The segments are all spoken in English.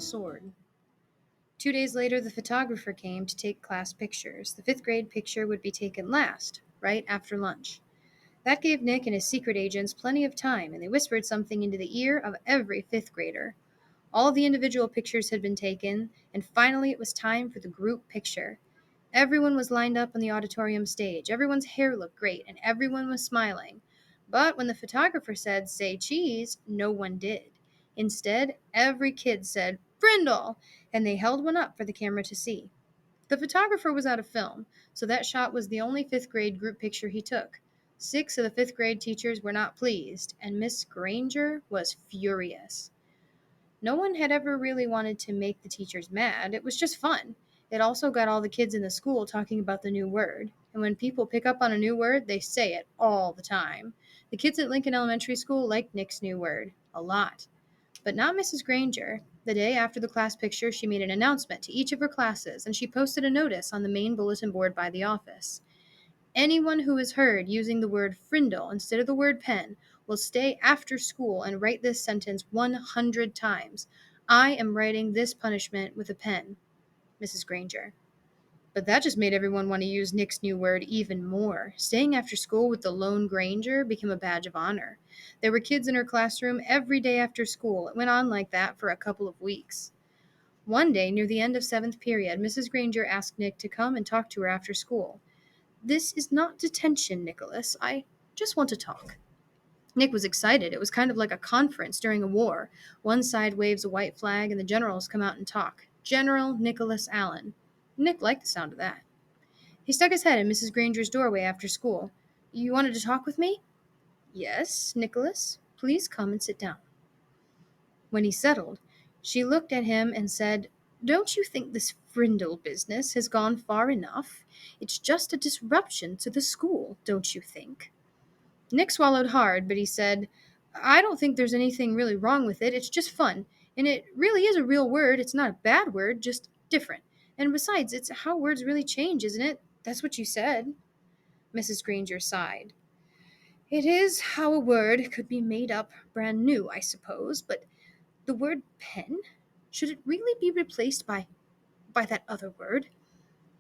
sword. 2 days later, the photographer came to take class pictures. The fifth grade picture would be taken last, right after lunch. That gave Nick and his secret agents plenty of time, and they whispered something into the ear of every fifth grader. All the individual pictures had been taken, and finally it was time for the group picture. Everyone was lined up on the auditorium stage. Everyone's hair looked great, and everyone was smiling. But when the photographer said, "Say cheese," no one did. Instead, every kid said, "Frindle," and they held one up for the camera to see. The photographer was out of film, so that shot was the only fifth grade group picture he took. 6 of the fifth grade teachers were not pleased, and Miss Granger was furious. No one had ever really wanted to make the teachers mad. It was just fun. It also got all the kids in the school talking about the new word. And when people pick up on a new word, they say it all the time. The kids at Lincoln Elementary School liked Nick's new word a lot. But not Mrs. Granger. The day after the class picture, she made an announcement to each of her classes, and she posted a notice on the main bulletin board by the office. Anyone who is heard using the word frindle instead of the word pen will stay after school and write this sentence 100 times. I am writing this punishment with a pen. Mrs. Granger. But that just made everyone want to use Nick's new word even more. Staying after school with the lone Granger became a badge of honor. There were kids in her classroom every day after school. It went on like that for a couple of weeks. One day, near the end of 7th period, Mrs. Granger asked Nick to come and talk to her after school. "This is not detention, Nicholas. I just want to talk." Nick was excited. It was kind of like a conference during a war. One side waves a white flag and the generals come out and talk. General Nicholas Allen. Nick liked the sound of that. He stuck his head in Mrs. Granger's doorway after school. "You wanted to talk with me?" "Yes, Nicholas. Please come and sit down." When he settled, she looked at him and said, "Don't you think this Frindle business has gone far enough? It's just a disruption to the school, don't you think?" Nick swallowed hard, but he said, "I don't think there's anything really wrong with it. It's just fun. And it really is a real word. It's not a bad word, just different. And besides, it's how words really change, isn't it? That's what you said." Mrs. Granger sighed. "It is how a word could be made up brand new, I suppose, but the word pen? Should it really be replaced by that other word?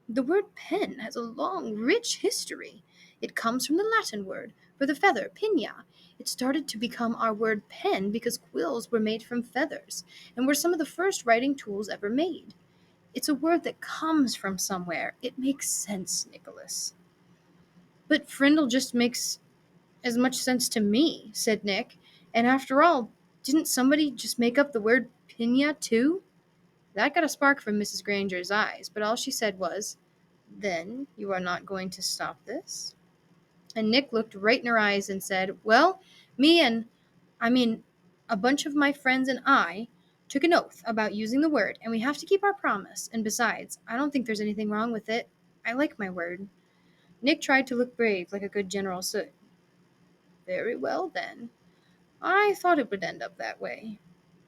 The word pen has a long, rich history. It comes from the Latin word for the feather, pinna. It started to become our word pen because quills were made from feathers and were some of the first writing tools ever made. It's a word that comes from somewhere. It makes sense, Nicholas." "But Frindle just makes as much sense to me," said Nick. "And after all, didn't somebody just make up the word pinna too?" That got a spark from Mrs. Granger's eyes, but all she said was, "Then you are not going to stop this?" And Nick looked right in her eyes and said, "Well, me and, I mean, a bunch of my friends and I took an oath about using the word, and we have to keep our promise. And besides, I don't think there's anything wrong with it. I like my word." Nick tried to look brave, like a good general should. "Very well, then. I thought it would end up that way."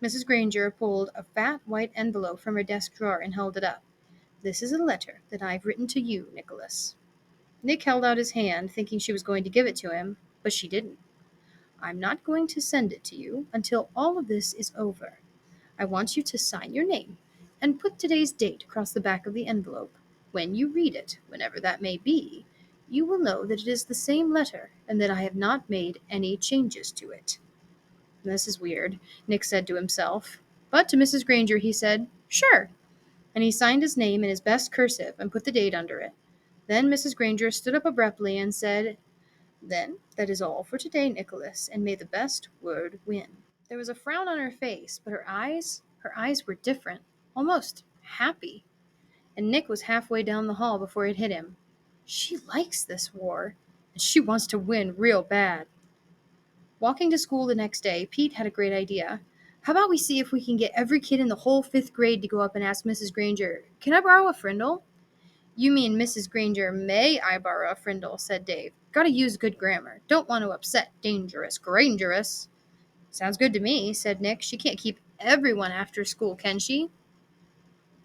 Mrs. Granger pulled a fat white envelope from her desk drawer and held it up. "This is a letter that I've written to you, Nicholas." Nick held out his hand, thinking she was going to give it to him, but she didn't. "I'm not going to send it to you until all of this is over. I want you to sign your name and put today's date across the back of the envelope. When you read it, whenever that may be, you will know that it is the same letter and that I have not made any changes to it." "This is weird," Nick said to himself. But to Mrs. Granger he said, "Sure." And he signed his name in his best cursive and put the date under it. Then Mrs. Granger stood up abruptly and said, "Then that is all for today, Nicholas, and may the best word win." There was a frown on her face, but her eyes were different, almost happy. And Nick was halfway down the hall before it hit him. She likes this war, and she wants to win real bad. Walking to school the next day, Pete had a great idea. "How about we see if we can get every kid in the whole fifth grade to go up and ask Mrs. Granger, 'Can I borrow a frindle?'" "You mean Mrs. Granger, may I borrow a frindle?" said Dave. "Gotta use good grammar. Don't want to upset dangerous Grangerous." "Sounds good to me," said Nick. "She can't keep everyone after school, can she?"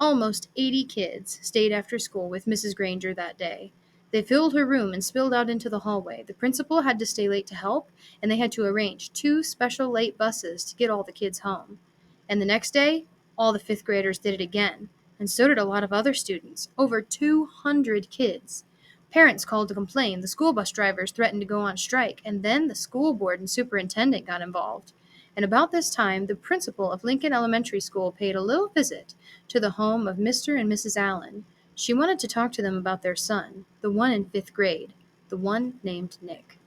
Almost 80 kids stayed after school with Mrs. Granger that day. They filled her room and spilled out into the hallway. The principal had to stay late to help, and they had to arrange 2 special late buses to get all the kids home. And the next day, All the fifth graders did it again, and so did a lot of other students, over 200 kids. Parents called to complain, the school bus drivers threatened to go on strike, and then the school board and superintendent got involved. And about this time, the principal of Lincoln Elementary School paid a little visit to the home of Mr. and Mrs. Allen. She wanted to talk to them about their son, the one in fifth grade, the one named Nick.